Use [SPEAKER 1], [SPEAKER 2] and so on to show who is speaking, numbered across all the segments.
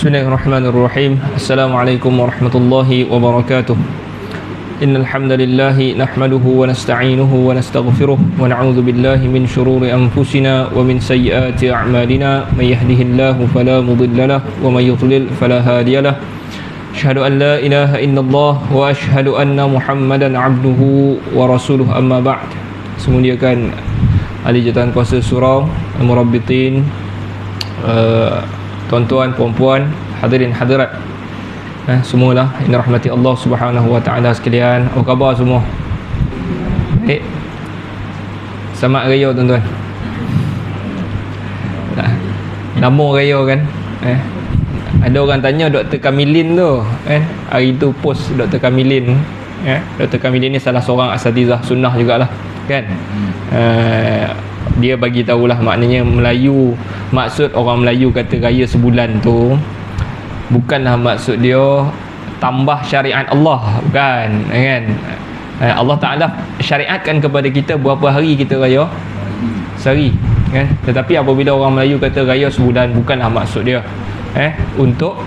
[SPEAKER 1] Bismillahirrahmanirrahim. Assalamualaikum warahmatullahi wabarakatuh. Innal hamdalillah nahmaduhu wa nasta'inuhu wa nastaghfiruh wa na'udzu billahi min shururi anfusina wa min sayyiati a'malina. May yahdihillahu fala mudilla lahu wa may yudlil fala hadiyalah. Asyhadu an la ilaha illallah wa asyhadu anna Muhammadan 'abduhu wa rasuluh. Amma ba'd. Semuliakan ahli jawatan kuasa surau, al-murabbitin, tuan-tuan, puan-puan, hadirin hadirat, semualah yang dirahmati Allah Subhanahu wa taala sekalian. Apa khabar semua? Baik. Selamat raya tuan-tuan. Lama raya kan? Ada orang tanya Dr. Kamilin tu kan? Hari tu post Dr. Kamilin. Dr. Kamilin ni salah seorang asatizah sunnah jugalah kan? Dia bagi tahulah maknanya Melayu, maksud orang Melayu kata raya sebulan tu bukanlah maksud dia tambah syariat Allah, bukan kan? Allah Taala syariatkan kepada kita berapa hari kita raya? Sehari kan? Tetapi apabila orang Melayu kata raya sebulan, bukanlah maksud dia untuk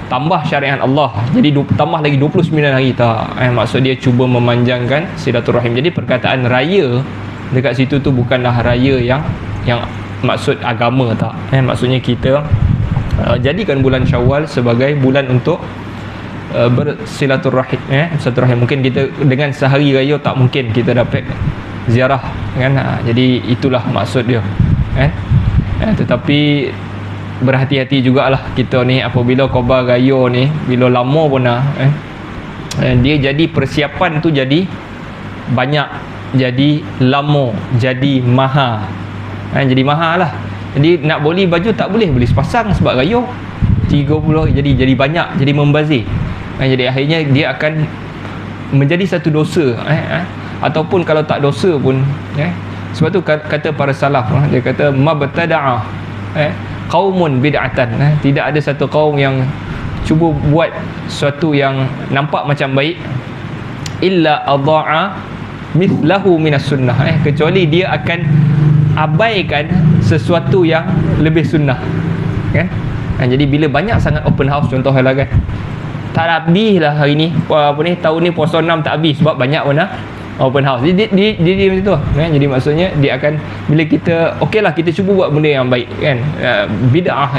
[SPEAKER 1] tambah syariat Allah, jadi tambah lagi 29 hari, tak. Maksud dia cuba memanjangkan silaturahim. Jadi perkataan raya dekat situ tu bukanlah raya yang maksud agama, tak. Maksudnya kita jadikan bulan Syawal sebagai bulan untuk bersilaturahim, silaturahim. Mungkin kita dengan sehari raya tak mungkin kita dapat ziarah kan. Jadi itulah maksud dia tetapi berhati-hati jugalah kita ni apabila khabar raya ni, bila lama pun dia jadi persiapan tu jadi banyak, jadi lama, jadi mahal. Jadi mahal lah. Jadi nak beli baju tak boleh beli sepasang sebab raya 30, jadi banyak, jadi membazir. Jadi akhirnya dia akan menjadi satu dosa. Ataupun kalau tak dosa pun sebab tu kata para salaf, dia kata mabtada'a qaumun bid'atan, tidak ada satu kaum yang cuba buat sesuatu yang nampak macam baik illa adha'a mithlahu minas sunnah, kecuali dia akan abaikan sesuatu yang lebih sunnah kan. Jadi bila banyak sangat open house, contohlah kan, tak habis lah hari ni tahun ni puasa 6 tak habis sebab banyak mana open house. Dia macam tu kan. Jadi maksudnya dia akan, bila kita okeylah kita cuba buat benda yang baik kan, bid'ah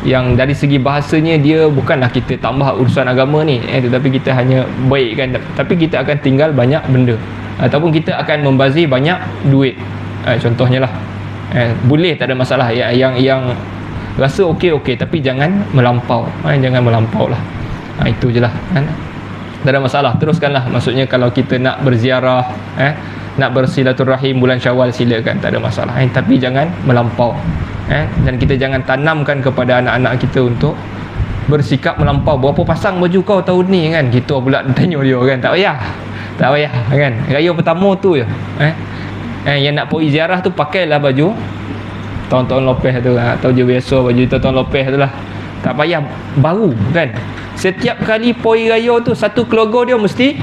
[SPEAKER 1] yang dari segi bahasanya dia bukanlah kita tambah urusan agama ni, tetapi kita hanya baikkan, tapi kita akan tinggal banyak benda, ataupun kita akan membazir banyak duit. Contohnya lah, boleh, tak ada masalah. Yang rasa okey, tapi jangan melampau. Jangan melampau lah. Itu je lah kan. Tak ada masalah, teruskanlah. Maksudnya kalau kita nak berziarah, nak bersilaturahim bulan Syawal, silakan, tak ada masalah. Tapi jangan melampau. Dan kita jangan tanamkan kepada anak-anak kita untuk bersikap melampau. Berapa pasang baju kau tahun ni kan? Kita pula tanya dia kan. Tak payah kan. Raya pertama tu je. Yang nak pergi ziarah tu pakailah baju tahun-tahun lepas tu, atau je biasa baju tahun lepas tu lah. Tak payah baru kan. Setiap kali poi raya tu satu keluarga dia mesti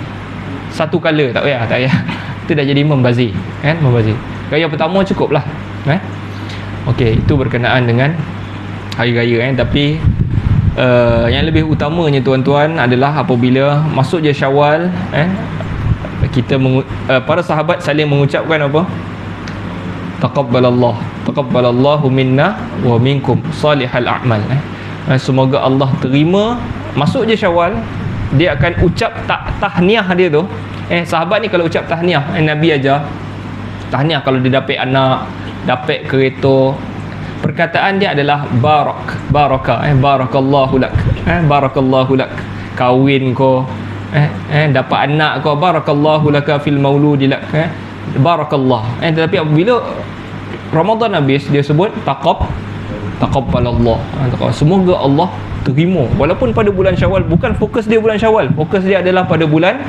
[SPEAKER 1] satu color. Tak payah. Itu dah jadi membazir kan, membazir. Raya pertama cukup lah. Okey, itu berkenaan dengan hari raya Tapi yang lebih utamanya tuan-tuan adalah apabila masuk je Syawal, kita para sahabat saling mengucapkan apa? Taqabbalallahu minna wa minkum salihal a'mal. Semoga Allah terima. Masuk je Syawal, dia akan ucap tahniah dia tu. Sahabat ni kalau ucap tahniah, Nabi ajar tahniah kalau dia dapat anak, dapat kereta, perkataan dia adalah barakallahu lak, barakallahu lak, kahwin ko, dapat anak ko, barakallahu laka fil mauludi lak, barakallah. Tetapi apabila Ramadan habis, dia sebut taqabbalallah, semoga Allah terima. Walaupun pada bulan Syawal, bukan fokus dia bulan Syawal, fokus dia adalah pada bulan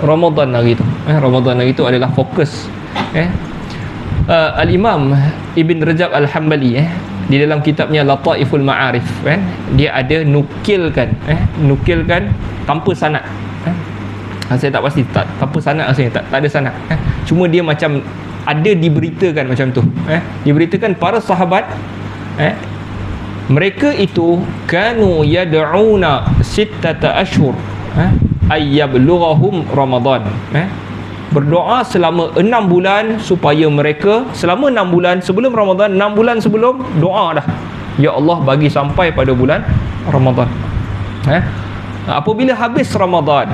[SPEAKER 1] Ramadan hari tu. Ramadan hari tu adalah fokus. Al-Imam Ibn Rajab Al-Hambali di dalam kitabnya Lataiful Ma'arif dia ada nukilkan tanpa sanad. Saya tak pasti tanpa sanad, rasanya tak ada sanad. Cuma dia macam ada diberitakan macam tu. Diberitakan para sahabat mereka itu kanu yad'una sittata ashhur ayyablughahum Ramadan, berdoa selama 6 bulan supaya mereka selama 6 bulan sebelum Ramadan, 6 bulan sebelum doa dah, ya Allah bagi sampai pada bulan Ramadan. Apabila habis Ramadan,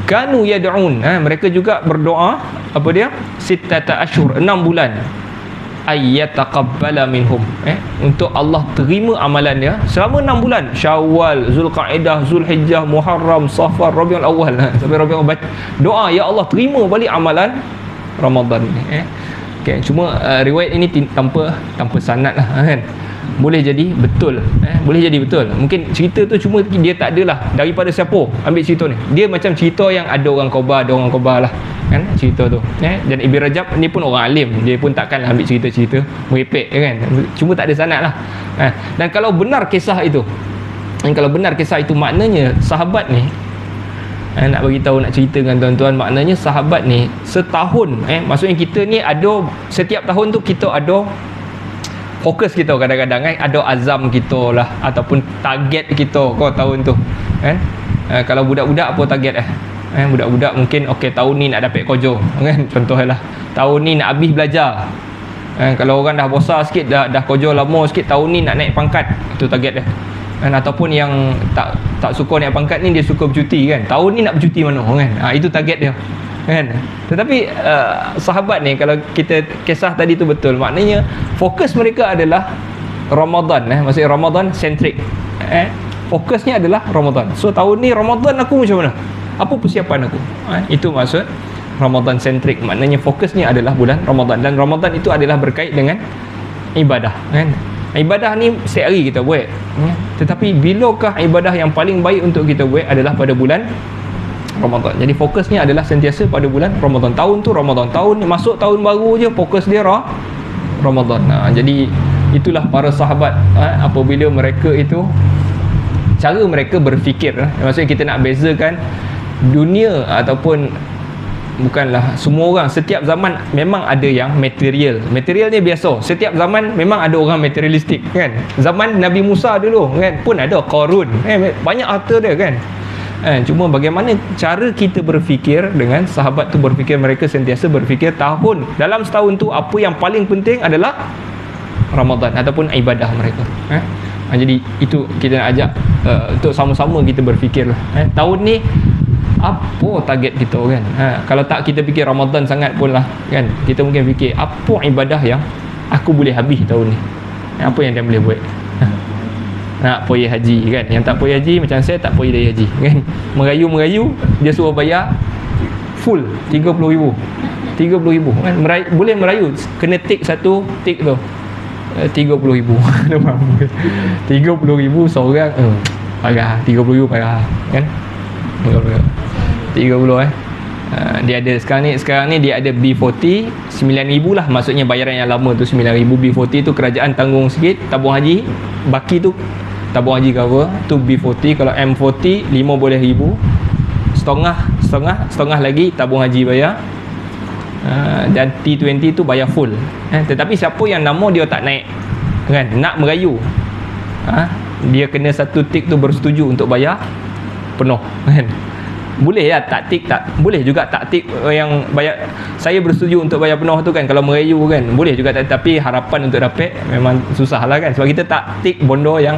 [SPEAKER 1] kanu yad'un, mereka juga berdoa apa dia, sittata ashhur, 6 bulan, ayyataqabbala minhum, untuk Allah terima amalan dia selama 6 bulan, Syawal, Zulqa'dah, Zulhijjah, Muharram, Safar, Rabiul Awal, sampai Rabiul Awal, doa ya Allah terima balik amalan Ramadan ni. Okay, cuma riwayat ini tanpa sanad lah, kan. Boleh jadi betul, boleh jadi betul. Mungkin cerita tu cuma dia tak adalah daripada siapa ambil cerita ni. Dia macam cerita yang ada orang khabar lah, kan, cerita tu. Dan Ibn Rajab ni pun orang alim, dia pun takkan ambil cerita-cerita merepek, kan. Cuma tak ada sanad lah. Dan kalau benar kisah itu, maknanya sahabat ni, nak bagi tahu, nak cerita dengan tuan-tuan, maknanya sahabat ni setahun, maksudnya kita ni ada setiap tahun tu kita ada fokus kita, kadang-kadang ada azam kita lah ataupun target kita kau tahun tu, kan. Kalau budak-budak apa target budak-budak mungkin okey tahun ni nak dapat kerja, kan, contohlah tahun ni nak habis belajar. Kalau orang dah besar sikit, dah kerja lama sikit, tahun ni nak naik pangkat, itu target dia. Ataupun yang tak suka naik pangkat ni, dia suka bercuti, kan, tahun ni nak bercuti mana, kan. Itu target dia, kan. Tetapi sahabat ni, kalau kita kisah tadi tu betul, maknanya fokus mereka adalah Ramadan, maksudnya Ramadan centric, fokusnya adalah Ramadan. So tahun ni Ramadan aku macam mana, apa persiapan aku, itu maksud Ramadan centric, maknanya fokusnya adalah bulan Ramadan. Dan Ramadan itu adalah berkait dengan ibadah, kan. Ibadah ni setiap hari kita buat, tetapi bilakah ibadah yang paling baik untuk kita buat adalah pada bulan Ramadan. Jadi fokusnya adalah sentiasa pada bulan Ramadan. Tahun tu Ramadan, tahun ni masuk tahun baru je fokus dia Ramadan. Jadi itulah para sahabat, apabila mereka itu, cara mereka berfikir, maksudnya kita nak bezakan dunia ataupun bukanlah semua orang, setiap zaman memang ada yang material ni biasa, setiap zaman memang ada orang materialistik, kan. Zaman Nabi Musa dulu, kan, pun ada Qarun, banyak harta dia, kan. Cuma bagaimana cara kita berfikir dengan sahabat tu berfikir, mereka sentiasa berfikir tahun, dalam setahun tu apa yang paling penting adalah Ramadan ataupun ibadah mereka. Jadi itu kita nak ajak untuk sama-sama kita berfikir lah. Tahun ni apa target kita, kan. Kalau tak kita fikir Ramadan sangat pun lah, kan, kita mungkin fikir apa ibadah yang aku boleh habis tahun ni, apa yang dia boleh buat. Nak pergi haji, kan, yang tak pergi haji macam saya tak pergi dari haji, kan, merayu dia suruh bayar full 30,000, kan, boleh merayu, kena tik satu tik tu 30,000 30,000 seorang, parah, 30,000 parah, kan, 30 dia ada sekarang ni dia ada B40 9,000 lah, maksudnya bayaran yang lama tu 9,000. B40 tu kerajaan tanggung sikit, tabung haji baki tu tabung haji cover tu B40. Kalau M40 15,000, setengah lagi tabung haji bayar, dan T20 tu bayar full. Tetapi siapa yang nama dia tak naik, kan, nak merayu, dia kena satu tik tu bersetuju untuk bayar penuh, kan. Boleh lah tak tik, tak boleh juga tak tik yang bayar saya bersetuju untuk bayar penuh tu, kan, kalau merayu, kan, boleh juga, tapi harapan untuk dapat memang susah lah, kan, sebab kita tak tik bondo yang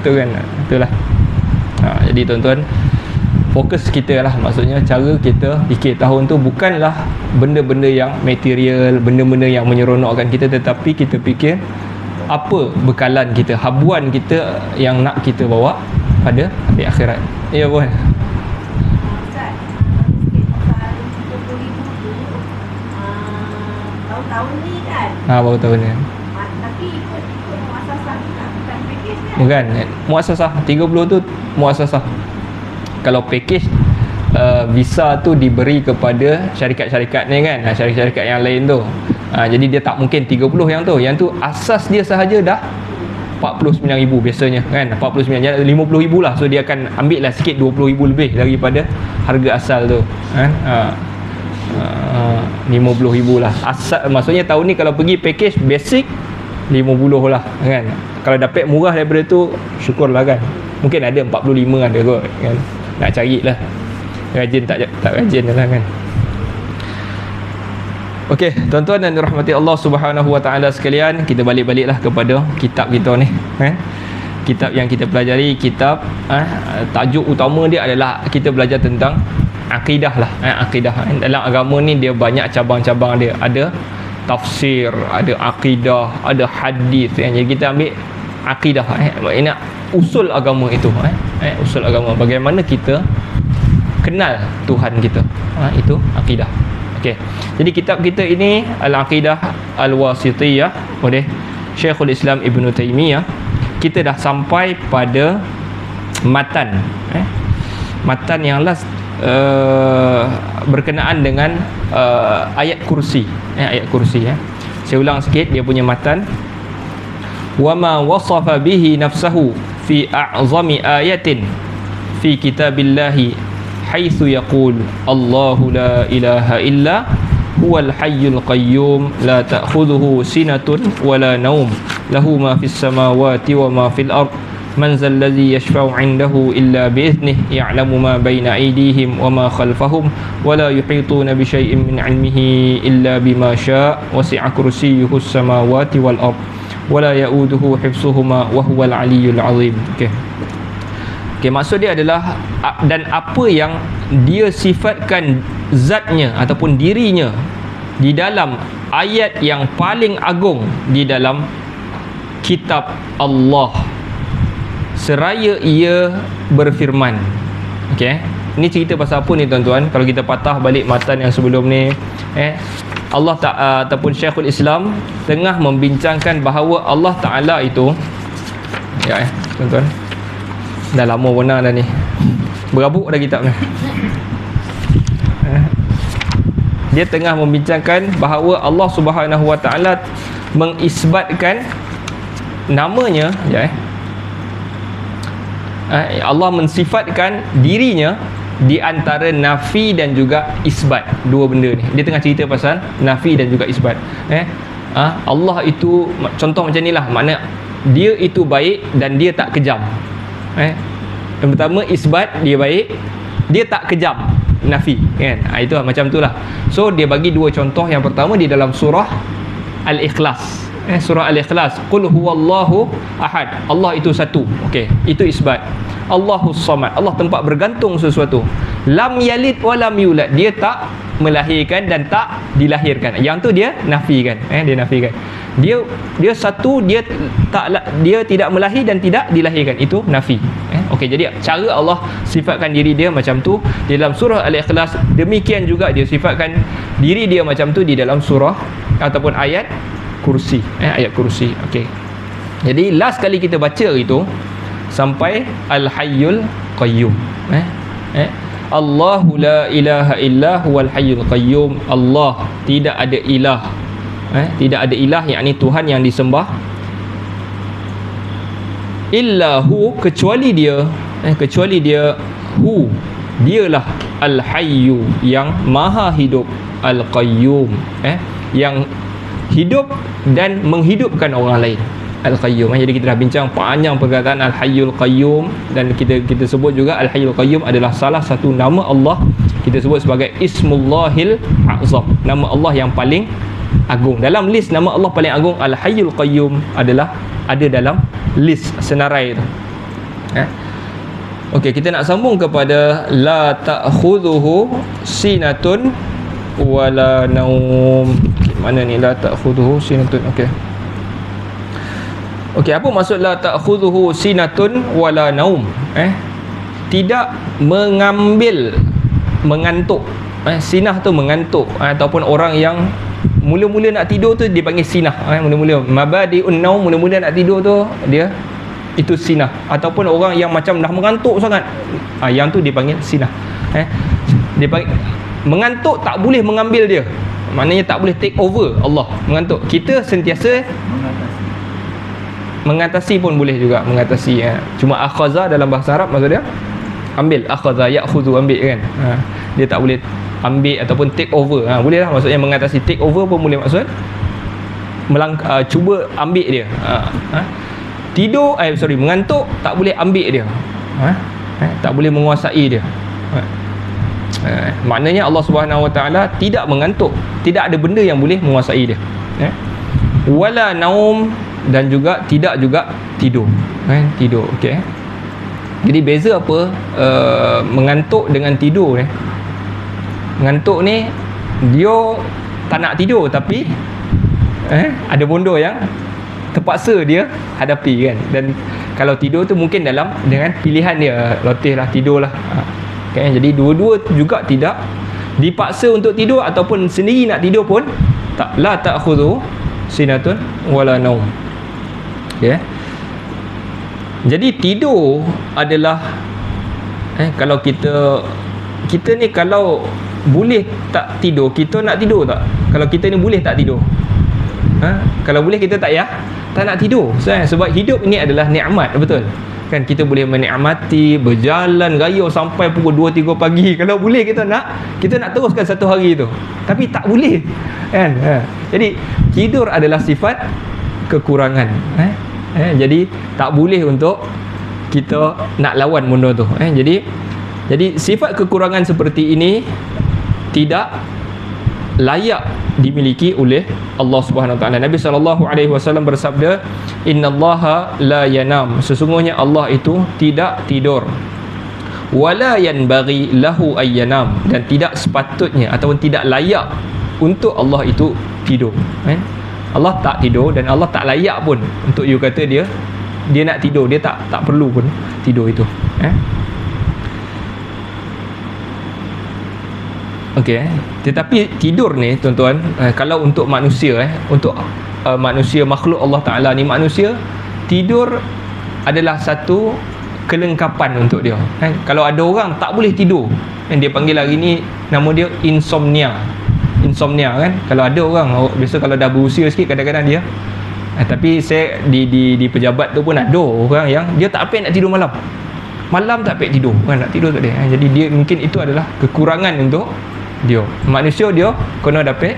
[SPEAKER 1] tu, kan. Itulah. Jadi tuan-tuan, fokus kita lah, maksudnya cara kita fikir tahun tu bukanlah benda-benda yang material, benda-benda yang menyeronokkan kita, tetapi kita fikir apa bekalan kita, habuan kita yang nak kita bawa pada hari akhirat. Ya, boleh.
[SPEAKER 2] Tahun ni kan?
[SPEAKER 1] Baru tahun ni.
[SPEAKER 2] Tapi ikut muasasah juga, bukan package kan?
[SPEAKER 1] Bukan, muasasah 30 tu muasasah. Kalau package visa tu diberi kepada syarikat-syarikat ni, kan, syarikat-syarikat yang lain tu. Jadi dia tak mungkin 30 yang tu. Yang tu asas dia sahaja dah 49,000 biasanya, kan, 49, jadi 50,000 lah. So dia akan ambil lah sikit 20,000 lebih daripada harga asal tu, kan. 50,000 lah asal, maksudnya tahun ni kalau pergi package basic 50 lah, kan. Kalau dapat murah daripada tu, syukurlah kan. Mungkin ada 45 ada kot kan. Nak carilah. Rajin tak rajin lah kan. Okey, tuan-tuan dan dirahmati Allah Subhanahu Wa Taala sekalian, kita balik-baliklah kepada kitab kita ni, kitab yang kita pelajari, kitab tajuk utama dia adalah kita belajar tentang akidah lah. Akidah dalam agama ni dia banyak cabang-cabang dia. Ada tafsir, ada akidah, ada hadis. Jadi kita ambil akidah, maknanya usul agama itu, usul agama. Bagaimana kita kenal Tuhan kita, itu akidah. Okey. Jadi kitab kita ini Al-Aqidah Al-Wasithiyah oleh Syekhul Islam Ibn Taymiyah. Kita dah sampai pada matan, matan yang last berkenaan dengan ayat kursi, ayat kursi. Saya ulang sikit dia punya matan. Wa ma wasafa bihi nafsahu fi a'zami ayatin fi kitabillahi haitsu yaqul Allahu la ilaha illa huwal hayyul qayyum la ta'khudhuhu sinatun wala naum lahu ma fis samawati wa ma fil ard man zal ladzi yashfa'u 'indahu illa bi idhnihi ya'lamu ma baina aydihim wa ma khalfahum wa la yuhituna bi syai'in min 'ilmihi illa bima syaa' wasi'a kursiyyuhu as-samawati wal ard wa la ya'uduhu hifdhuhuma wa huwal 'aliyyul 'azim. Okey, maksud dia adalah dan apa yang dia sifatkan zatnya ataupun dirinya di dalam ayat yang paling agung di dalam kitab Allah seraya ia berfirman. Okey, ini cerita pasal apa ni tuan-tuan? Kalau kita patah balik matan yang sebelum ni, Allah ataupun Syekhul Islam tengah membincangkan bahawa Allah Ta'ala itu, tuan-tuan, dah lama benar dah ni, berabuk dah kitab ni. Dia tengah membincangkan bahawa Allah Subhanahu Wa Taala mengisbatkan namanya, Allah mensifatkan dirinya di antara nafi dan juga isbat. Dua benda ni dia tengah cerita pasal nafi dan juga isbat. Allah itu contoh macam ni lah, makna dia itu baik dan dia tak kejam. Yang pertama isbat, dia baik, dia tak kejam, nafi kan. Itu macam tu lah. So dia bagi dua contoh. Yang pertama di dalam surah Al-Ikhlas, surah Al-Ikhlas, qul huwallahu ahad, Allah itu satu. Okey, itu isbat. Allahus samad, Allah tempat bergantung sesuatu. Lam yalid wa lam yulad, dia tak melahirkan dan tak dilahirkan. Yang tu dia nafikan, dia nafikan. Dia satu, dia tidak melahir dan tidak dilahirkan. Itu nafi. Okey, jadi cara Allah sifatkan diri dia macam tu di dalam surah Al-Ikhlas, demikian juga dia sifatkan diri dia macam tu di dalam surah ataupun ayat kursi, ayat kursi. Okey. Jadi last kali kita baca itu sampai Al-Hayyul Qayyum. Allahu la ilaha illa huwal hayyul qayyum. Allah tidak ada ilah, tidak ada ilah, yakni Tuhan yang disembah, illahu, kecuali dia, hu, dialah al-hayyu, yang maha hidup, al-qayyum, yang hidup dan menghidupkan orang lain, al-qayyum. Jadi kita dah bincang panjang perkataan al-hayyul qayyum, dan kita sebut juga al-hayyul qayyum adalah salah satu nama Allah. Kita sebut sebagai ismullahil azam, nama Allah yang paling agung. Dalam list nama Allah paling agung, al-hayyul qayyum adalah ada dalam list senarai itu. Okey, kita nak sambung kepada la ta'khudhuhu sinatun wala naum. Mana ni la ta'khudhuhu sinatun? Okey, apa maksud la ta'khudhuhu sinatun wala naum? Tidak mengambil mengantuk. Sinah tu mengantuk, ataupun orang yang mula-mula nak tidur tu dipanggil sinah. Mula-mula mabadi'un naum, mula-mula nak tidur tu dia itu sinah. Ataupun orang yang macam dah mengantuk sangat, yang tu dipanggil sinah. Dia panggil mengantuk, tak boleh mengambil dia. Maknanya tak boleh take over Allah. Mengantuk, kita sentiasa mengatasi pun boleh juga, mengatasi. Cuma akhaza dalam bahasa Arab maksud dia ambil, akhaza ya'khudhu, ambil kan. Dia tak boleh ambil ataupun take over. Boleh lah, maksudnya mengatasi. Take over pun boleh maksud cuba ambil dia. mengantuk tak boleh ambil dia. Tak boleh menguasai dia. Maknanya Allah Subhanahu Wa Taala tidak mengantuk, tidak ada benda yang boleh menguasai dia. Wala naum, dan juga tidak juga tidur. Tidur, okey. Jadi beza apa mengantuk dengan tidur ni? Mengantuk ni dia tak nak tidur, tapi ada bondo yang terpaksa dia hadapi kan. Dan kalau tidur tu mungkin dengan pilihan dia, letih lah, tidur lah. Okay, jadi dua-dua juga tidak dipaksa untuk tidur, ataupun sendiri nak tidur pun tak. La ta'khudhu sinatun wala naum. Okay. Jadi tidur adalah kalau kita ni kalau boleh tak tidur, kita nak tidur tak? Kalau kita ni boleh tak tidur? Kalau boleh kita tak nak tidur. Sebab hidup ini adalah nikmat, betul? Kan kita boleh menikmati, berjalan raya sampai pukul 2-3 pagi. Kalau boleh kita nak teruskan satu hari tu. Tapi tak boleh. Kan? Jadi tidur adalah sifat kekurangan. Jadi tak boleh untuk kita nak lawan benda tu. Jadi sifat kekurangan seperti ini tidak layak dimiliki oleh Allah Subhanahu Wa Taala. Nabi SAW bersabda, innallaha la yanam, sesungguhnya Allah itu tidak tidur, wala yanbaghi lahu ayyanam, dan tidak sepatutnya ataupun tidak layak untuk Allah itu tidur. Allah tak tidur, dan Allah tak layak pun untuk you kata dia nak tidur. Dia tak perlu pun tidur itu. Okey, tetapi tidur ni tuan-tuan, kalau untuk manusia untuk manusia, makhluk Allah Taala ni, manusia, tidur adalah satu kelengkapan untuk dia. Kalau ada orang tak boleh tidur, dia panggil hari ni nama dia insomnia kan. Kalau ada orang biasa kalau dah berusia sikit, kadang-kadang dia tapi saya di pejabat tu pun ada orang yang dia tak apa nak tidur malam tak apa tidur kan, nak tidur tak dia. Jadi dia mungkin itu adalah kekurangan untuk dia. Manusia dia kena dapat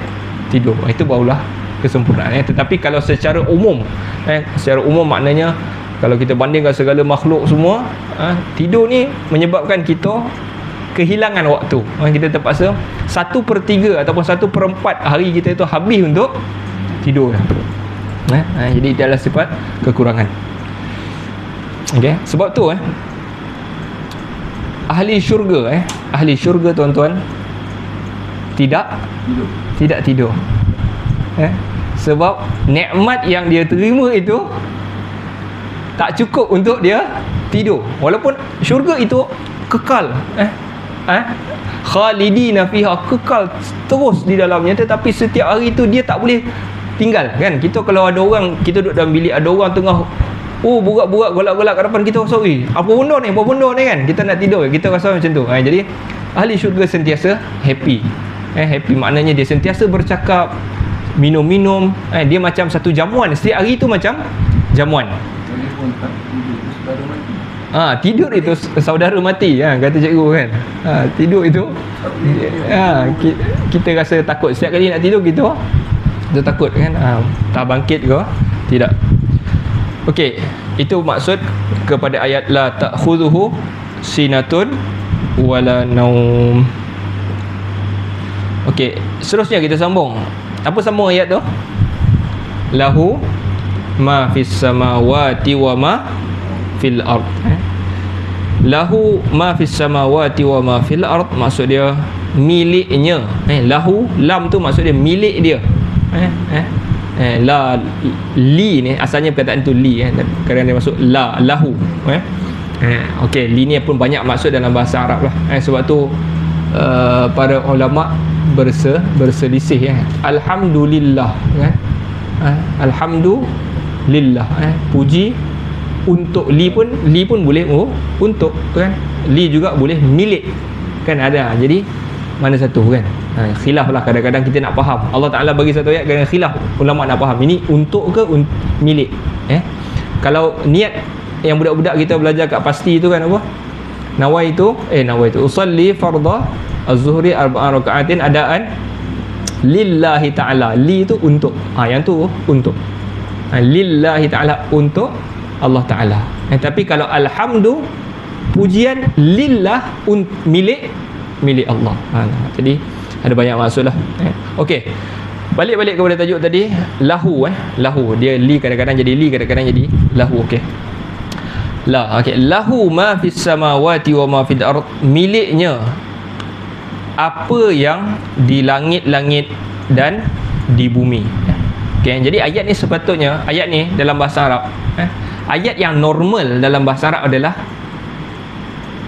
[SPEAKER 1] tidur, itu barulah kesempurnaan. Tetapi kalau secara umum maknanya kalau kita bandingkan segala makhluk semua, tidur ni menyebabkan kita kehilangan waktu. Kita terpaksa 1/3 ataupun 1/4 hari kita itu habis untuk tidur. Jadi itu adalah sifat kekurangan. Okay. Sebab tu ahli syurga tuan-tuan tidak tidur. Sebab nikmat yang dia terima itu tak cukup untuk dia tidur. Walaupun syurga itu kekal, khalidina fiha, kekal terus di dalamnya, tetapi setiap hari itu dia tak boleh tinggal kan. Kita kalau ada orang, kita duduk dalam bilik, ada orang tengah burak-burak, golak-golak kat depan, kita rasa apa benda ni kan, kita nak tidur, kita rasa macam tu. Jadi ahli syurga sentiasa happy. Happy maknanya dia sentiasa bercakap, minum-minum. Dia macam satu jamuan, setiap hari tu macam jamuan. Tidur itu saudara mati, kata cikgu kan. Tidur itu kita rasa takut setiap kali nak tidur, kita takut kan, tak bangkit ke tidak. Okey, itu maksud kepada ayat la ta'khudhuhu sinatun wala naum. Okey, seterusnya kita sambung. Apa sambung ayat tu? Lahu ma fis samawati wa ma fil ard. Lahu ma fis samawati wa ma fil ard, maksud dia miliknya. Lahu, lam tu maksud dia milik dia. La li ni asalnya perkataan tu li, kadang dia masuk la lahu. Okey, li ni pun banyak maksud dalam bahasa Arab lah. Sebab tu para ulama berselisih. Alhamdulillah, alhamdulillah, puji untuk, li pun boleh untuk kan, li juga boleh milik kan, ada. Jadi mana satu kan, khilaf lah, kadang-kadang kita nak faham. Allah Ta'ala bagi satu ayat, kadang khilaf ulama nak faham ini untuk ke milik. Kalau niat yang budak-budak kita belajar kat pasti tu kan apa, nawaitu usalli fardha az-zuhri 4 rakaatin adaan lillahi ta'ala. Li tu untuk, yang tu untuk, lillahi ta'ala, untuk Allah Ta'ala. Tapi kalau alhamdu, pujian lillah, milik Allah. Jadi ada banyak maksud lah. Okey, balik kepada tajuk tadi, lahu. Lahu, dia li kadang-kadang jadi li, kadang-kadang jadi lahu. Okey, lahu ma fis samawati wa ma fil ard, miliknya apa yang di langit-langit dan di bumi. Jadi ayat ni sepatutnya, ayat ni dalam bahasa Arab, ayat yang normal dalam bahasa Arab adalah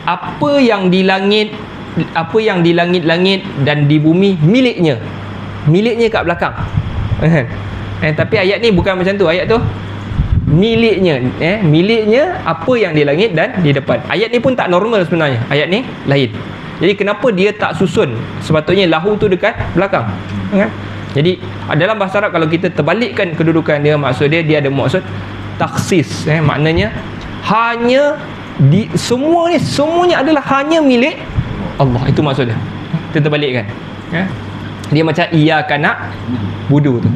[SPEAKER 1] apa yang di langit-langit dan di bumi miliknya kat belakang. Tapi ayat ni bukan macam tu. Ayat tu miliknya, miliknya apa yang di langit dan di depan. Ayat ni pun tak normal sebenarnya. Ayat ni lain. Jadi kenapa dia tak susun? Sepatutnya lahu tu dekat belakang. Jadi dalam bahasa Arab, kalau kita terbalikkan kedudukan dia, maksud dia ada maksud taksis. Maknanya hanya semuanya adalah hanya milik Allah. Itu maksud dia. Kita terbalikkan. Dia macam iyyaka na'budu tu.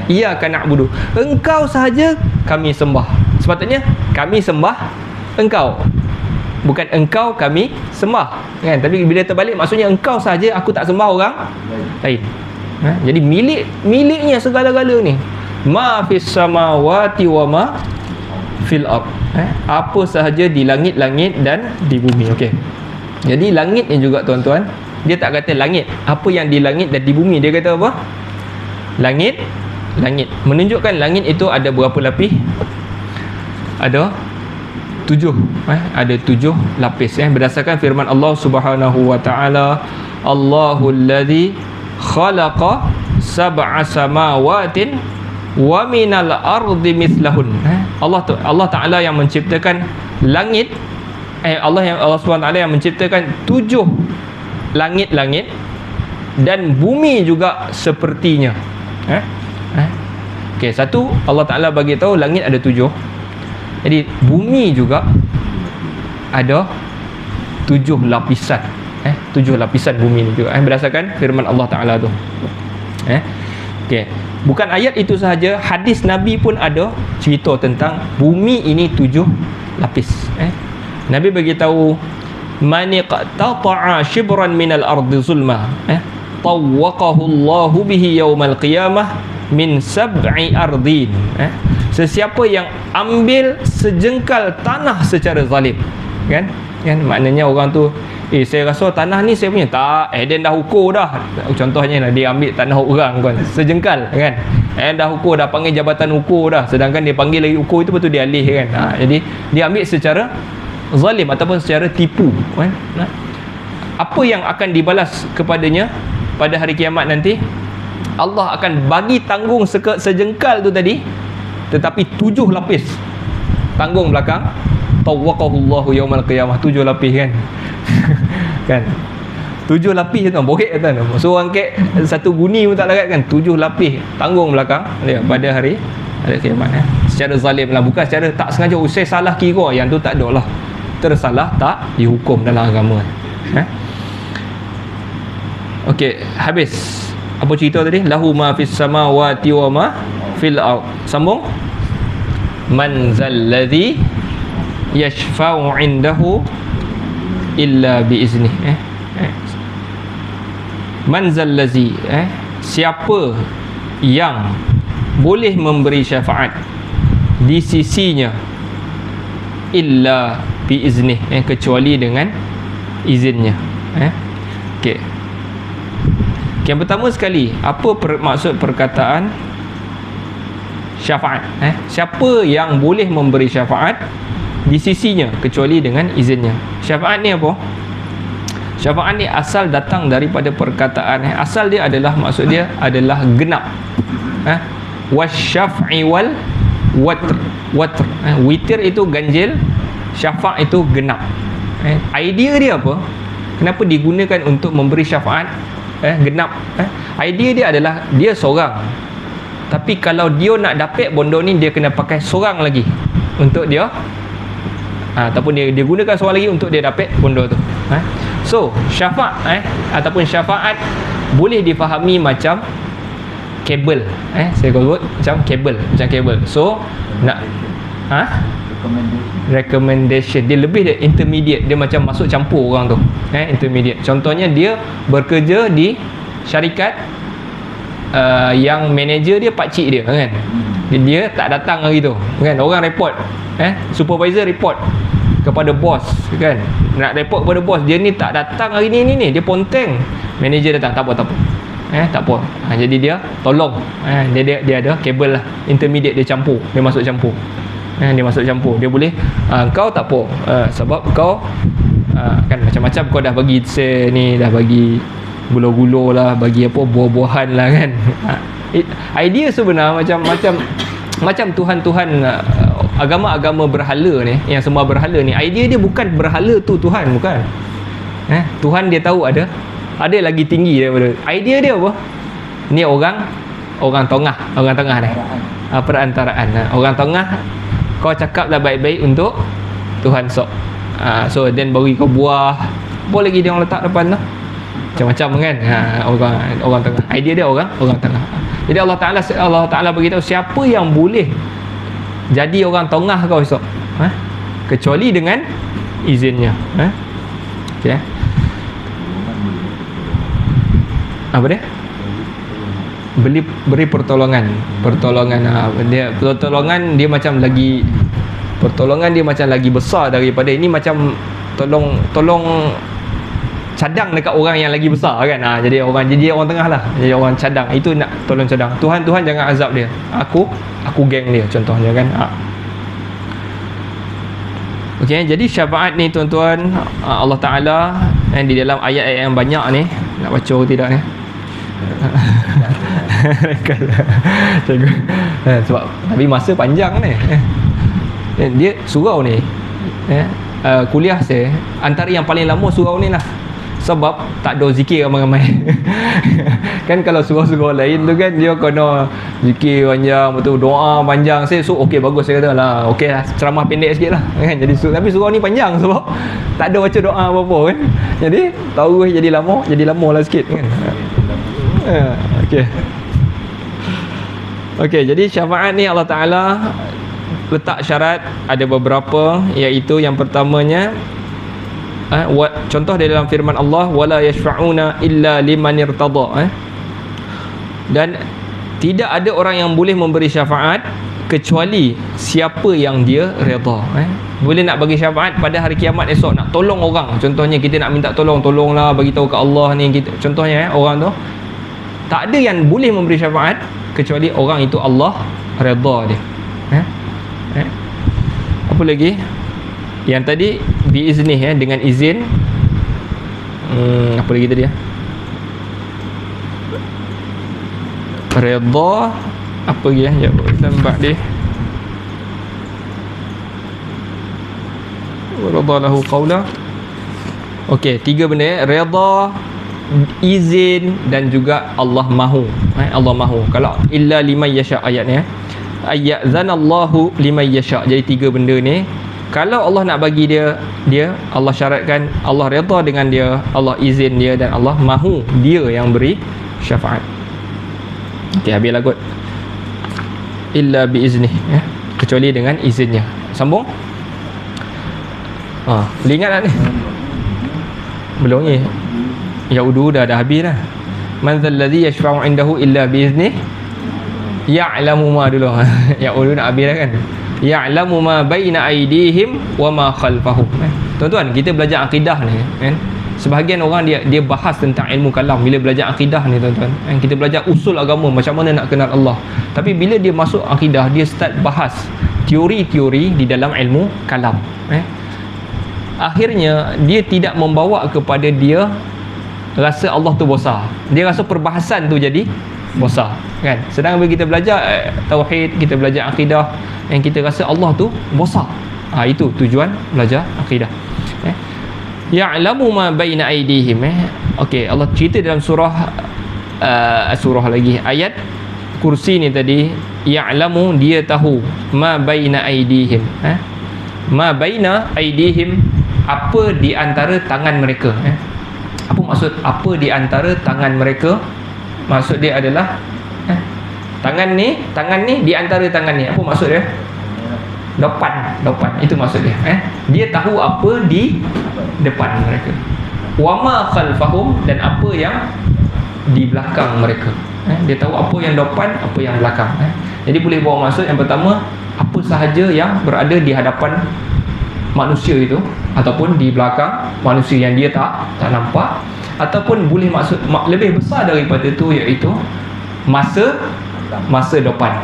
[SPEAKER 1] Iyyaka na'budu, engkau sahaja kami sembah. Sepatutnya kami sembah engkau, bukan engkau kami sembah, kan? Tapi bila terbalik, maksudnya engkau sahaja, aku tak sembah orang lain. Jadi miliknya segala-gala ni. Ma fis samawati wa ma fil ard. Apa sahaja di langit-langit dan di bumi. Okey. Jadi langit ni juga tuan-tuan, dia tak kata langit, apa yang di langit dan di bumi. Dia kata apa? Langit. Menunjukkan langit itu ada berapa lapis? Ada 7. Ada 7 lapis. Berdasarkan firman Allah Subhanahu wa taala, Allahul ladzi khalaqa sab'a samawatin wa minal ardi mithlahun. Allah Taala yang menciptakan langit, Allah Subhanahu wa taala yang menciptakan 7 langit-langit dan bumi juga sepertinya. Okey, satu, Allah Taala bagi tahu langit ada 7. Jadi bumi juga ada 7 lapisan. 7 lapisan bumi ni juga, berdasarkan firman Allah Taala tu. Okey, bukan ayat itu sahaja, hadis Nabi pun ada cerita tentang bumi ini 7 lapis. Nabi bagi tahu, man iqtata'a shibran minal ardi zulma, tawwaqahu Allahu bihi yaumal qiyamah min sab'i ardin. Sesiapa yang ambil sejengkal tanah secara zalim, kan maknanya orang tu, saya rasa tanah ni saya punya. Tak, dia dah ukur dah. Contohnya lah, dia ambil tanah orang kan, sejengkal, kan dah ukur, dah panggil jabatan ukur dah, sedangkan dia panggil lagi ukur itu, betul dia alih, kan. Jadi dia ambil secara zalim ataupun secara tipu, kan. Apa yang akan dibalas kepadanya pada hari kiamat nanti? Allah akan bagi tanggung sejengkal tu tadi, tetapi 7 lapis tanggung belakang. Tawwaqahullahu yaumal qiyamah, 7 lapis, kan. Kan 7 lapis tu borek kan. Seorang kek satu guni pun tak larat, kan. 7 lapis tanggung belakang dia pada hari kiamat. Secara zalim lah, bukan secara tak sengaja. Saya salah kira, yang tu tak ada lah. Tersalah tak dihukum dalam agama. Okey, habis. Apa cerita tadi? Lahu ma fis samawati wa ma fil ard. Sambung. Man zalladzi yashfa'u 'indahu illa bi izni. Man zalladzi, siapa yang boleh memberi syafaat di sisinya illa bi izni, kecuali dengan izinnya. Okey. Yang pertama sekali, apa maksud perkataan syafaat? Siapa yang boleh memberi syafaat di sisinya kecuali dengan izinnya? Syafaat ni apa? Syafaat ni asal datang daripada perkataan, asal dia adalah, maksud dia adalah genap. Wasyaf'i wal watr. Witir itu ganjil, syafa' itu genap. Idea dia apa? Kenapa digunakan untuk memberi syafaat genap? Idea dia adalah dia seorang, tapi kalau dia nak dapat bondo ni, dia kena pakai seorang lagi untuk dia, ataupun dia gunakan seorang lagi untuk dia dapat bondo tu. So syafaat ataupun syafaat boleh difahami macam kabel. Saya sebut macam kabel, So nak recommendation. Dia lebih dia intermediate, dia macam masuk campur orang tu. Intermediate. Contohnya dia bekerja di syarikat yang manager dia pakcik dia kan. Dia tak datang hari tu kan. Orang report, supervisor report kepada bos kan. Nak report kepada bos, dia ni tak datang hari ni, dia ponteng. Manager datang, tak apa. Tak apa. Jadi dia tolong. Dia ada kabel lah, intermediate, dia campur. Dia masuk campur. Dia boleh kau tak apa, sebab kau kan macam-macam kau dah bagi ni, dah bagi gula-gula lah, bagi apa, buah-buahan lah kan. Idea sebenar macam Tuhan-Tuhan agama-agama berhala ni, yang sembah berhala ni, idea dia bukan berhala tu Tuhan, bukan. Tuhan dia tahu ada lagi tinggi daripada. Idea dia apa? Ni orang tengah ni. Perantaraan. Orang tengah, kau cakaplah baik-baik untuk Tuhan sok. So then bagi kau buah. Apa lagi dia orang letak depan tu? Macam-macam kan. Orang tengah. Idea dia orang tengah. Jadi Allah Taala beritahu siapa yang boleh jadi orang tengah kau esok, kecuali dengan izinnya. Okey. Apa dia? Beri pertolongan. Pertolongan dia macam lagi besar daripada ini, macam tolong cadang dekat orang yang lagi besar kan. Jadi orang tengah lah. Jadi orang cadang. Itu nak tolong cadang. Tuhan jangan azab dia. Aku geng dia contohnya kan. Okey, jadi syafaat ni tuan-tuan, Allah Taala di dalam ayat-ayat yang banyak ni, nak baca atau tidak ni? Cikgu. Sebab tapi masa panjang ni. Dia surau ni, kuliah saya antara yang paling lama surau ni lah. Sebab tak ada zikir ramai-ramai. Kan kalau surau-surau lain tu kan dia kena zikir panjang, betul, doa panjang. Saya okey, bagus, saya kata lah, okey lah, ceramah pendek sikit lah kan. Jadi tapi surau ni panjang sebab tak ada baca doa apa-apa kan. Jadi tahu jadi lama lah sikit kan. Okey, jadi syafaat ni Allah Taala letak syarat ada beberapa, iaitu yang pertamanya, contoh di dalam firman Allah, wala yashfa'una illa liman irtada, dan tidak ada orang yang boleh memberi syafaat kecuali siapa yang dia redha. Boleh nak bagi syafaat pada hari kiamat esok, nak tolong orang, contohnya kita nak minta tolonglah, bagi tahu ke Allah ni kita, contohnya orang tu tak ada yang boleh memberi syafaat kecuali orang itu Allah redha dia. Apa lagi? Yang tadi biiznih, dengan izin. Apa lagi tadi ya? Redha. Apa lagi ya? Tambah dia. Redha lahu qawla. Okey, 3 benda ya. Redha, izin, dan juga Allah mahu. Allah mahu. Kalau illa liman yasha ayatnya, ayyazanallahu liman yasha. Jadi 3 benda ni, kalau Allah nak bagi dia Allah syaratkan, Allah redha dengan dia, Allah izin dia, dan Allah mahu dia yang beri syafaat. Okey, habislah kot. Illa biiznih, kecuali dengan izinnya. Sambung. Boleh ingat tak ni? Belum ni. Ya udu dah habis dah. Man zallazi yashfa'u indahu illa biiznih ya'lamu ma dulu. Ya udu nak habis dah kan. Ya'lamu ma baina aydihim wa ma khalfahum. Tuan-tuan, kita belajar akidah ni kan. Sebahagian orang dia bahas tentang ilmu kalam bila belajar akidah ni tuan-tuan. Kita belajar usul agama, macam mana nak kenal Allah. Tapi bila dia masuk akidah, dia start bahas teori-teori di dalam ilmu kalam. Akhirnya dia tidak membawa kepada dia rasa Allah tu besar. Dia rasa perbahasan tu jadi besar kan. Sedangkan bila kita belajar tauhid, kita belajar akidah, yang kita rasa Allah tu besar. Itu tujuan belajar akidah. Ya'lamu ma baina aydihim. Okey, Allah cerita dalam surah lagi, ayat kursi ni tadi, ya'lamu, dia tahu, ma baina aydihim. Ma baina aydihim, apa di antara tangan mereka. Apa maksud apa di antara tangan mereka? Maksud dia adalah tangan ni di antara tangan ni. Apa maksud dia? depan itu maksud dia. Dia tahu apa di depan mereka. Wa ma khalfahum, dan apa yang di belakang mereka. Dia tahu apa yang depan, apa yang belakang. Jadi boleh bawa maksud yang pertama, apa sahaja yang berada di hadapan manusia itu, ataupun di belakang manusia yang dia tak nampak, ataupun boleh maksud lebih besar daripada itu, iaitu masa depan.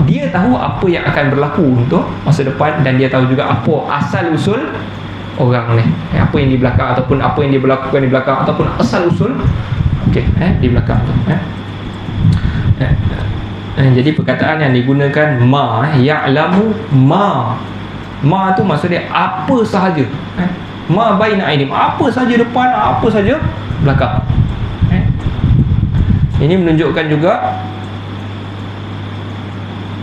[SPEAKER 1] Dia tahu apa yang akan berlaku untuk masa depan, dan dia tahu juga apa asal usul orang ni, apa yang di belakang, ataupun apa yang dia berlakukan di belakang, ataupun asal usul di belakang tu. Jadi perkataan yang digunakan ma, ya'lamu ma tu maksud dia apa sahaja, ma baina aidim, apa sahaja depan, apa sahaja belakang. Ini menunjukkan juga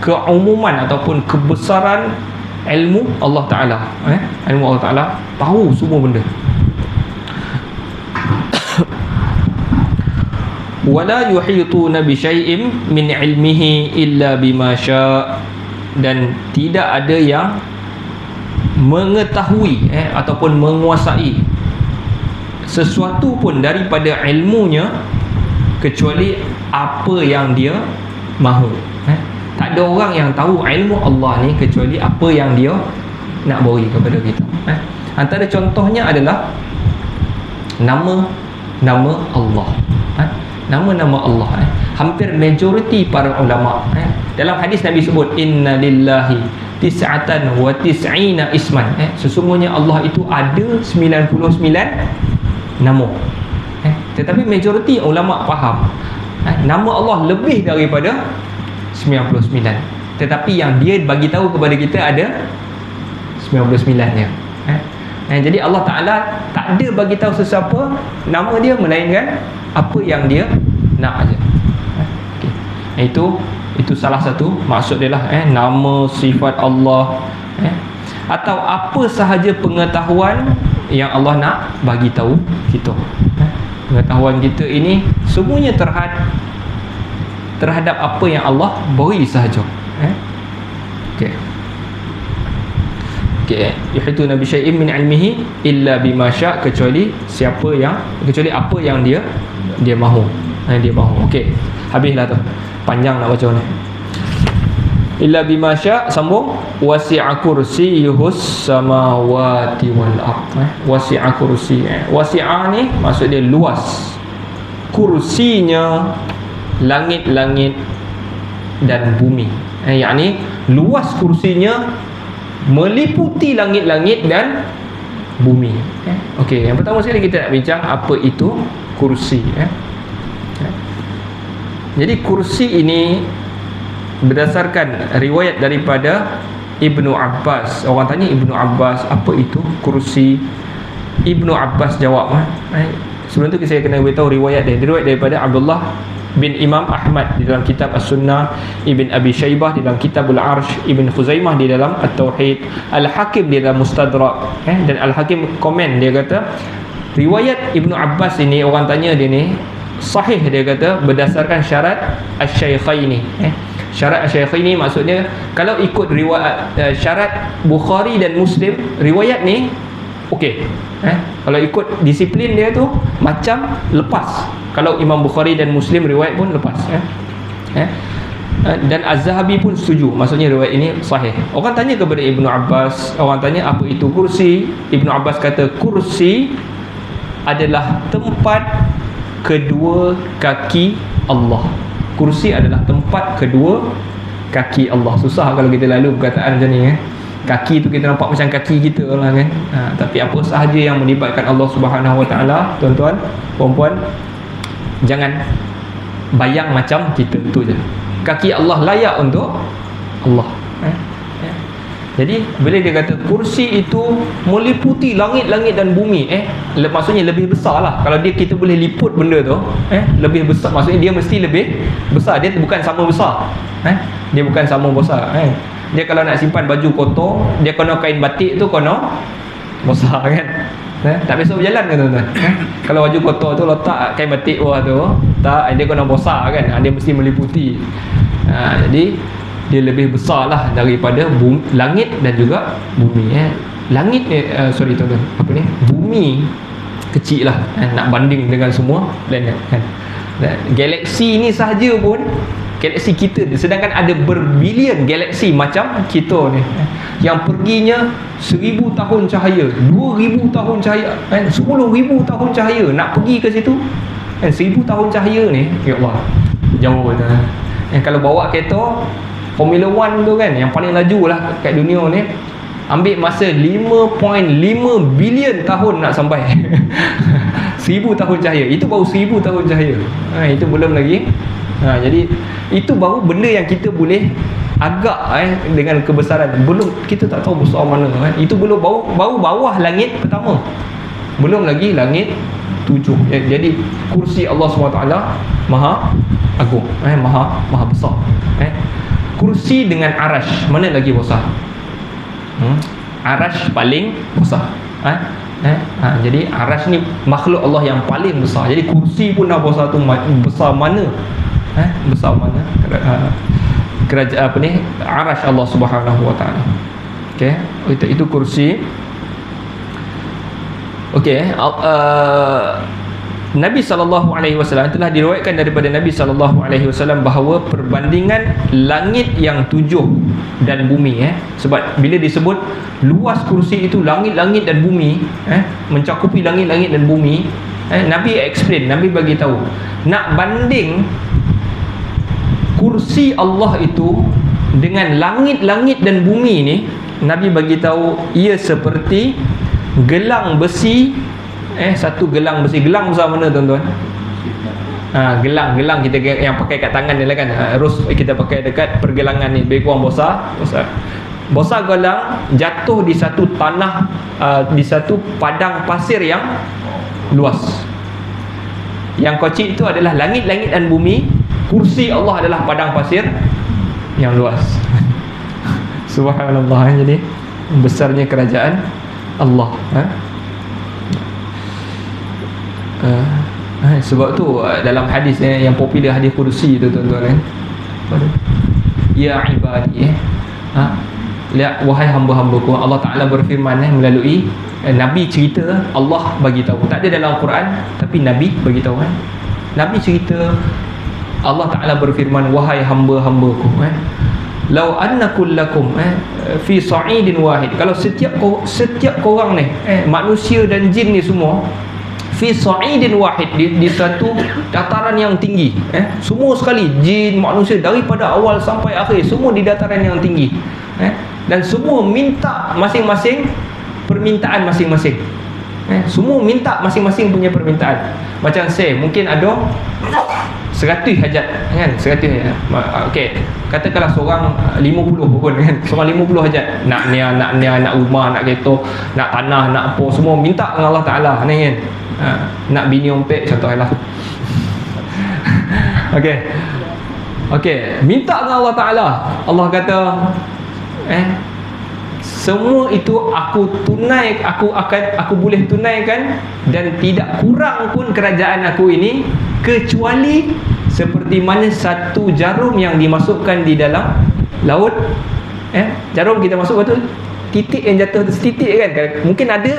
[SPEAKER 1] keumuman ataupun kebesaran ilmu Allah Ta'ala. Ilmu Allah Ta'ala tahu semua benda. Wala yuhituna bi syai'in min ilmihi illa bima syaa, dan tidak ada yang mengetahui ataupun menguasai sesuatu pun daripada ilmunya kecuali apa yang dia mahu. Tak ada orang yang tahu ilmu Allah ni kecuali apa yang dia nak beri kepada kita. Antara contohnya adalah nama Allah. Nama-nama Allah. Hampir majoriti para ulama, dalam hadis Nabi sebut inna lillahi tis'atan wa tis'ina isman. Sesungguhnya Allah itu ada 99 nama. Tetapi majoriti ulama faham nama Allah lebih daripada 99. Tetapi yang dia bagi tahu kepada kita ada 99 dia. Jadi Allah Ta'ala tak ada bagi tahu sesiapa nama dia melainkan apa yang dia nak aja. Itu salah satu maksud dia lah, nama sifat Allah, atau apa sahaja pengetahuan yang Allah nak bagi tahu kita. Pengetahuan kita ini semuanya terhadap apa yang Allah beri sahaja. Yuhituna bi syai'in min ilmihi illa bima syaa, kecuali apa yang dia mahu. Dia mahu. Habislah tu. Panjang nak baca ni. Illa bima syaa, sambung, wasi'a kursiyyuhus samawati wal ardh. Wasi'a kursi. Wasi'a ni maksud dia luas. Kursinya langit-langit dan bumi. Yakni luas kursinya meliputi langit-langit dan bumi. Yang pertama sekali kita nak bincang apa itu kursi. Jadi kursi ini berdasarkan riwayat daripada Ibnu Abbas. Orang tanya Ibnu Abbas, apa itu kursi? Ibnu Abbas jawab. Sebelum tu saya kena beritahu riwayat dia. Riwayat daripada Abdullah bin Imam Ahmad di dalam kitab As-Sunnah, Ibn Abi Shaybah di dalam kitab Al-Arsh, Ibn Khuzaimah di dalam At-Tauhid, Al-Hakim di dalam Mustadrak. Dan Al-Hakim komen, dia kata riwayat Ibnu Abbas ini, orang tanya dia ni sahih, dia kata berdasarkan syarat Asy-Syaikhaini. Syarat Asy-Syaikhaini maksudnya kalau ikut riwayat syarat Bukhari dan Muslim, riwayat ni kalau ikut disiplin dia tu macam lepas. Kalau Imam Bukhari dan Muslim riwayat pun lepas. Dan Az-Zahabi pun setuju, maksudnya riwayat ini sahih. Orang tanya kepada Ibnu Abbas, orang tanya apa itu kursi? Ibnu Abbas kata kursi adalah tempat kedua kaki Allah. Kursi adalah tempat kedua kaki Allah. Susah kalau kita lalu perkataan macam ni. Kaki tu kita nampak macam kaki kita lah kan. Tapi apa sahaja yang melibatkan Allah Subhanahu Wa Taala, tuan-tuan, puan-puan, jangan bayang macam kita, tu je. Kaki Allah layak untuk Allah. Jadi bila dia kata kursi itu meliputi langit-langit dan bumi, maksudnya lebih besar lah. Kalau kita boleh liput benda tu, lebih besar, maksudnya dia mesti lebih besar. Dia bukan sama besar. Dia bukan sama besar. Dia kalau nak simpan baju kotor, dia kena kain batik tu kena besar kan. Tak biasa berjalan kan tuan-tuan. Kalau baju kotor tu letak kain batik bawah tu, tak, dia kena besar kan. Dia mesti meliputi. Jadi dia lebih besar lah daripada langit dan juga bumi. Langit sorry tuan-tuan, apa ni, bumi kecil lah nak banding dengan semua planet kan. Galaksi ni sahaja pun, galaksi kita, sedangkan ada berbilion galaksi macam kita ni, yang perginya 1000 tahun cahaya, 2000 tahun cahaya, 10,000 tahun cahaya nak pergi ke situ. 1000 tahun cahaya ni, ya Allah, jauh dah. Kalau bawa kereta Formula 1 tu kan, yang paling laju lah kat dunia ni, ambil masa 5.5 bilion tahun nak sampai. 1000 tahun cahaya, itu baru 1000 tahun cahaya. Itu belum lagi. Jadi itu baru benda yang kita boleh agak dengan kebesaran. Belum, kita tak tahu besar mana Itu belum, baru bawah langit pertama, belum lagi langit 7. Jadi kursi Allah SWT maha agung, maha besar. Kursi dengan arash, mana lagi besar? Arash paling besar. Jadi arash ni makhluk Allah yang paling besar. Jadi kursi pun dah besar tu, besar mana? Besar mana? Kerajaan apa ni? Arash Allah Subhanahu Wa Taala. Okey, itu kursi. Okey, Nabi SAW telah diriwayatkan daripada Nabi SAW bahawa perbandingan langit yang 7 dan bumi, sebab bila disebut luas kursi itu, langit-langit dan bumi, mencakupi langit-langit dan bumi, Nabi explain, Nabi bagi tahu, nak banding kursi Allah itu dengan langit-langit dan bumi ni, Nabi bagi tahu ia seperti gelang besi. Satu gelang besi. Gelang besar mana tuan-tuan? Gelang kita yang pakai kat tangan ni lah kan. Kita pakai dekat pergelangan ni, lebih kurang besar. Besar gelang jatuh di satu tanah, di satu padang pasir yang luas. Yang kecil itu adalah langit-langit dan bumi. Kursi Allah adalah padang pasir yang luas. Subhanallah. Jadi besarnya kerajaan Allah. Sebab tu dalam hadis yang popular, hadis kursi tu tuan-tuan, ya ibadi, lihat wahai hamba-hambaku, Allah Ta'ala berfirman melalui Nabi cerita, Allah bagi tahu. Tak ada dalam Quran, tapi Nabi bagi tahu. Nabi cerita, Allah Ta'ala berfirman, wahai hamba-hambaku, lau anna kullakum fi sa'idin wahid, kalau setiap korang ni, manusia dan jin ni semua, fi sa'idin wahid, di satu dataran yang tinggi, semua sekali, jin, manusia, daripada awal sampai akhir, semua di dataran yang tinggi, dan semua minta masing-masing permintaan masing-masing, semua minta masing-masing punya permintaan. Macam saya mungkin ada 100 hajat kan, 100 hajat. Okey, katakanlah seorang 50 pun kan, seorang 50 hajat, nak rumah, nak kereta, nak tanah, nak apa, semua minta dengan Allah Ta'ala ni kan. Nak bini ompek contohnya lah. Okey, minta dengan Allah Ta'ala. Allah kata, semua itu aku boleh tunaikan, dan tidak kurang pun kerajaan aku ini kecuali seperti mana satu jarum yang dimasukkan di dalam laut. Jarum kita masuk, betul, titik yang jatuh tu setitik kan. Mungkin ada,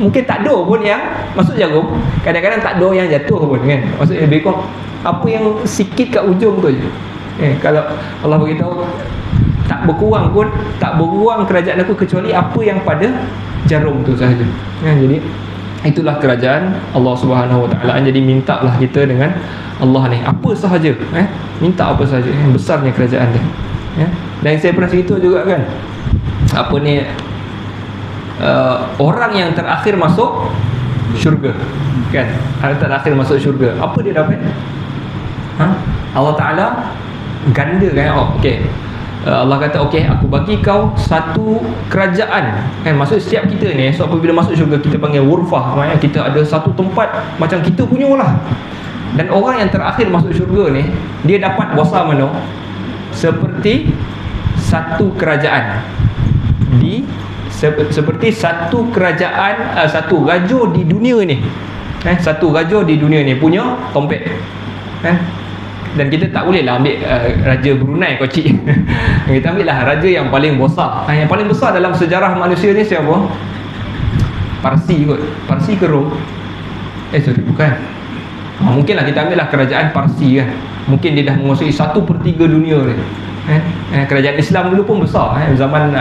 [SPEAKER 1] mungkin tak ada pun yang masuk jarum. Kadang-kadang tak ada yang jatuh pun kan. Maksudnya lebih kurang apa yang sikit kat ujung tu je. Kalau Allah beritahu tak berkurang kerajaan aku kecuali apa yang pada jarum tu sahaja. Jadi itulah kerajaan Allah Subhanahu Wa Taala. Jadi mintalah kita dengan Allah ni apa sahaja, minta apa sahaja, besarnya kerajaan dia. Dan saya pernah cerita juga kan, apa ni, orang yang terakhir masuk syurga kan, orang terakhir masuk syurga, apa dia dapat? Allah Ta'ala ganda kan. Okey, Allah kata, okey, aku bagi kau satu kerajaan kan. Maksud setiap kita ni, so apabila masuk syurga kita panggil wurfah, maknanya kita ada satu tempat macam kita punya lah. Dan orang yang terakhir masuk syurga ni, dia dapat besar mana? Seperti satu kerajaan seperti satu kerajaan, satu raja di dunia ni, satu raja di dunia ni punya tompek. Dan kita tak boleh lah ambil Raja Brunei kocik. Kita ambil lah raja yang paling besar. Yang paling besar dalam sejarah manusia ni siapa? Parsi kot. Parsi ke Rom? Sorry, bukan. Mungkinlah kita ambil lah kerajaan Parsi kan. Mungkin dia dah menguasai 1/3 dunia ni. Kerajaan Islam dulu pun besar. Zaman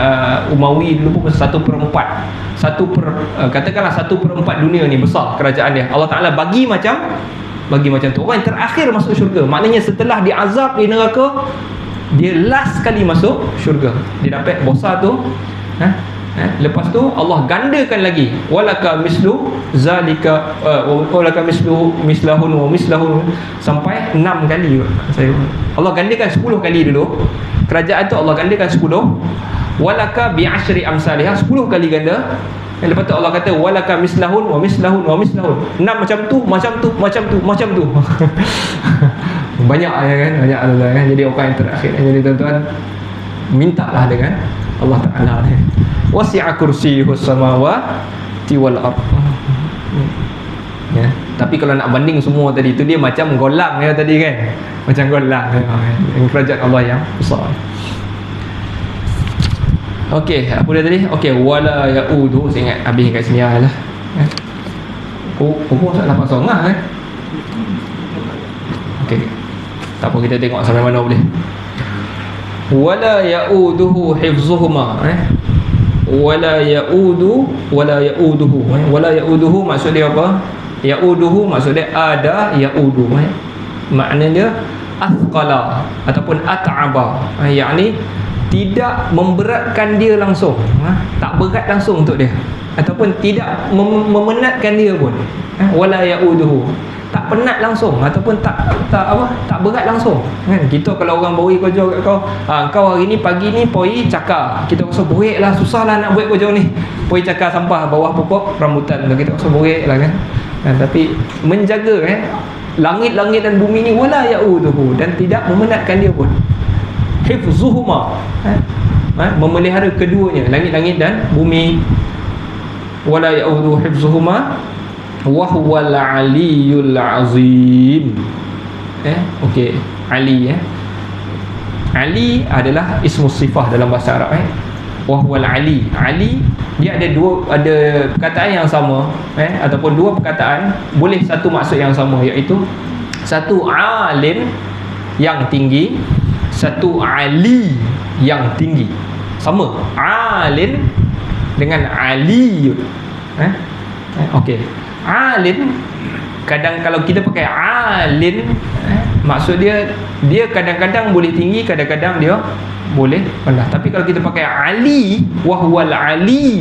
[SPEAKER 1] Umawi dulu pun 1/4. Katakanlah 1/4 dunia ni besar kerajaan dia. Allah Ta'ala bagi macam tu. Orang yang terakhir masuk syurga, maknanya setelah diazab di neraka, dia last kali masuk syurga. Dia dapat besar tu. Lepas tu Allah gandakan lagi, walaka mislu zalika, walaka mislu mislahun wa mislahun, sampai 6 kali. Allah gandakan 10 kali dulu. Kerajaan tu Allah gandakan 10. Walaka bi asyri amsalihah, 10 kali ganda. Lepas tu Allah kata walaka mislahun wa mislahun wa mislahun. 6 macam tu. Banyak ya kan, banyak kan. Jadi orang yang terakhir. Jadi tuan-tuan, mintalah dengan Allah Ta'ala ni. Wasi'a kursiyuhus samawati wal ardh. Ya, tapi kalau nak banding semua tadi tu, dia macam golang ya tadi kan. Macam golang ya, yang kerajaan Allah yang besar. Okey, apa dia tadi? Okey, wala yaudu, saya ingat habis kat sini lah. Salah pasang lah kan. Okey. Tak apa, kita tengok sampai mana boleh. Wala yauduhu hifzuhuma. Wala yauduhu. Wala yauduhu maksud dia apa? Yauduhu maksud dia ada yaudu. Makna dia athqala ataupun at'aba. Yakni tidak memberatkan dia langsung, tak berat langsung untuk dia, ataupun tidak memenatkan dia pun. Wala yauduhu, tak penat langsung, ataupun tak berat langsung kan. Kita kalau orang beri kerja kat kau, kau hari ni pagi ni pergi cakar, kita rasa borik lah, susah lah nak buat kerja ni, pergi cakar sampah bawah pokok rambutan, kita rasa borik lah kan. Tapi menjaga langit-langit dan bumi ni, wala yauduhu, dan tidak memenatkan dia pun. Hifzuhuma, memelihara keduanya, langit-langit dan bumi. Wala yauduhu hifzuhuma wa huwal aliyyul azim. Okey, Ali Ali adalah ismus sifah dalam bahasa Arab. Wa huwal ali. Ali dia ada perkataan yang sama, ataupun dua perkataan boleh satu maksud yang sama, iaitu satu alim yang tinggi, satu ali yang tinggi. Sama, alim dengan ali. Okey, alim kadang kalau kita pakai alim, maksud dia kadang-kadang boleh tinggi, kadang-kadang dia boleh rendah. Tapi kalau kita pakai ali, wahwal ali,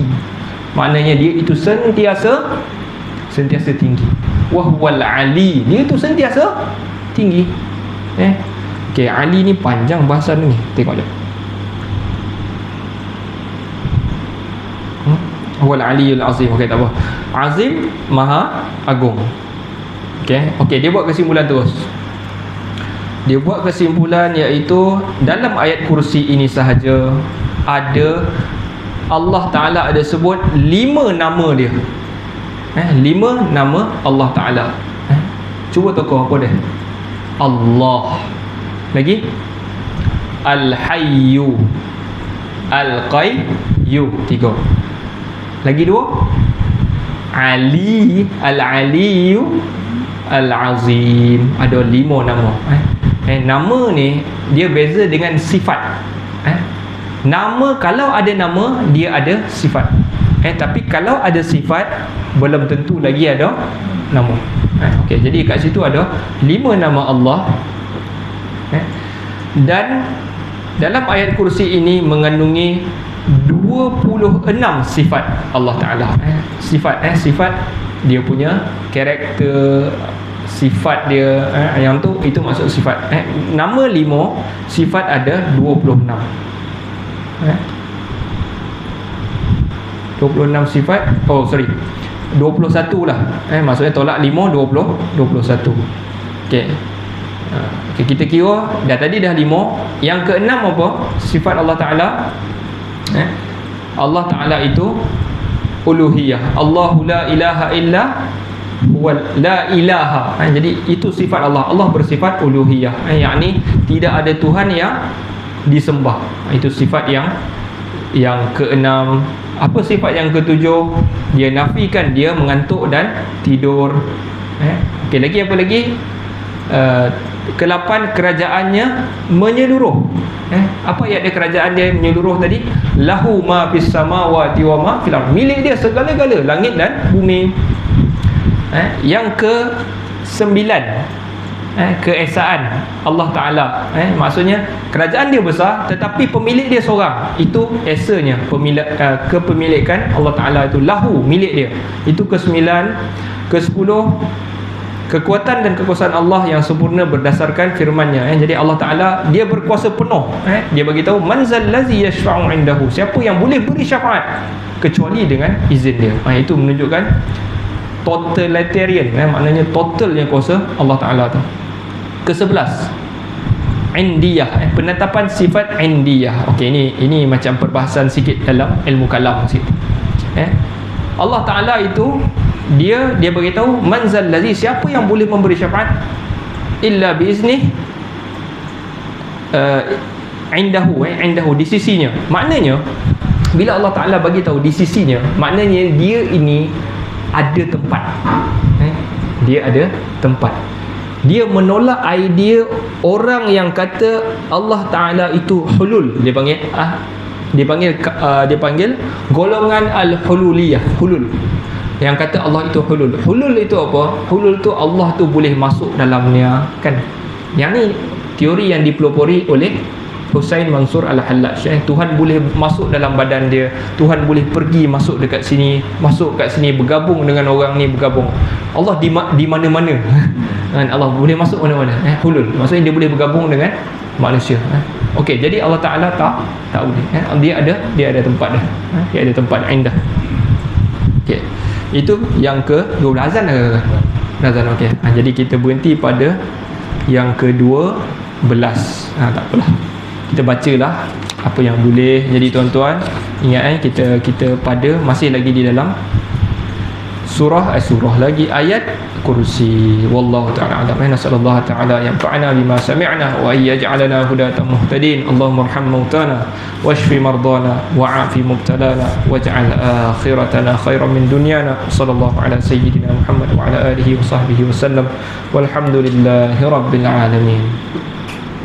[SPEAKER 1] maknanya dia itu sentiasa tinggi. Wahwal ali, dia itu sentiasa tinggi. Okey, Ali ni panjang bahasa ni. Tengok je. Wal Aliyul Azim. Okey, tak apa. Azim, Maha Agung. Okey, dia buat kesimpulan terus. Dia buat kesimpulan iaitu dalam ayat kursi ini sahaja ada Allah Ta'ala ada sebut 5 nama dia. 5 nama Allah Ta'ala. Cuba toko apa dia? Allah. Lagi Al-Hayyu, Al-Qayyu, 3. Lagi 2 Ali, Al-Aliyu, Al-Azim. Ada 5 nama. Nama ni dia beza dengan sifat. Nama, kalau ada nama dia ada sifat. Tapi kalau ada sifat belum tentu lagi ada nama. Okey, jadi kat situ ada 5 nama Allah. Dan dalam ayat kursi ini mengandungi 26 sifat Allah Ta'ala. Sifat dia punya karakter, sifat dia, yang tu itu maksud sifat. Nama 5, sifat ada 26. 26 sifat. 21 lah. Maksudnya tolak 5, 21. Okey. Kita kira tadi dah 5. Yang ke-6 apa? Sifat Allah Ta'ala. Allah Ta'ala itu uluhiyah. Allahu la ilaha illa huwa la ilaha. Jadi itu sifat Allah. Allah bersifat uluhiyah, yakni tidak ada Tuhan yang disembah. Itu sifat yang keenam. Apa sifat yang ketujuh? Dia nafikan dia mengantuk dan tidur. Okey, lagi apa lagi? Ke-8, kerajaannya menyeluruh. Apa ayat dia kerajaan dia menyeluruh tadi? Lahu ma fis samawati wa ma fil ardh. Milik dia segala-gala langit dan bumi. Yang ke-9, keesaan Allah Ta'ala. Maksudnya kerajaan dia besar tetapi pemilik dia seorang. Itu esanya kepemilikan Allah Ta'ala itu lahu, milik dia. Itu ke-9. Ke-10, kekuatan dan kekuasaan Allah yang sempurna berdasarkan firman-Nya. Jadi Allah Ta'ala dia berkuasa penuh. Dia bagi tahu man zallazi yashfa'u 'indahu, siapa yang boleh beri syafaat kecuali dengan izin dia. Itu menunjukkan totalitarian, maknanya totalnya kuasa Allah Ta'ala tu. Ke-11, indiyah, penetapan sifat indiyah. Okey, ini macam perbahasan sikit dalam ilmu kalam sikit. Allah Ta'ala itu dia beritahu man zallazi, siapa yang boleh memberi syafaat illa biiznih, indahu, di sisinya. Maknanya bila Allah Ta'ala bagi tahu di sisinya, maknanya dia ini ada tempat. Dia ada tempat. Dia menolak idea orang yang kata Allah Ta'ala itu hulul. Dia panggil golongan al-hululiyah, hulul. Yang kata Allah itu hulul. Hulul itu apa? Hulul tu Allah tu boleh masuk dalamnya, kan? Yang ni teori yang dipelopori oleh Husain Mansur Al-Hallaj. Tuhan boleh masuk dalam badan dia, Tuhan boleh pergi masuk dekat sini, masuk kat sini, bergabung dengan orang ni, bergabung. Allah di mana-mana. Allah boleh masuk mana-mana. Hulul maksudnya dia boleh bergabung dengan manusia. Okey, jadi Allah Ta'ala tak boleh. Dia ada tempat dah. Dia ada tempat indah. Okey. Itu yang ke-12. Azan dah. Azan, okey. Jadi kita berhenti pada yang ke-12. Tak apalah. Kita bacalah apa yang boleh. Jadi tuan-tuan, ingat kita pada masih lagi di dalam surah lagi ayat kursi. Wallahu ta'ala a'lam. Nasallallahu ta'ala yanfa'ana bima sami'na wa yaj'alana hudatan muhtadin. Allahumma arham mautana washfi mardana wa'afi mubtalana waj'al akhiratana khairan min dunyana. Sallallahu ala sayyidina Muhammad wa ala alihi wa sahbihi wa sallam. Walhamdulillahi rabbil alamin.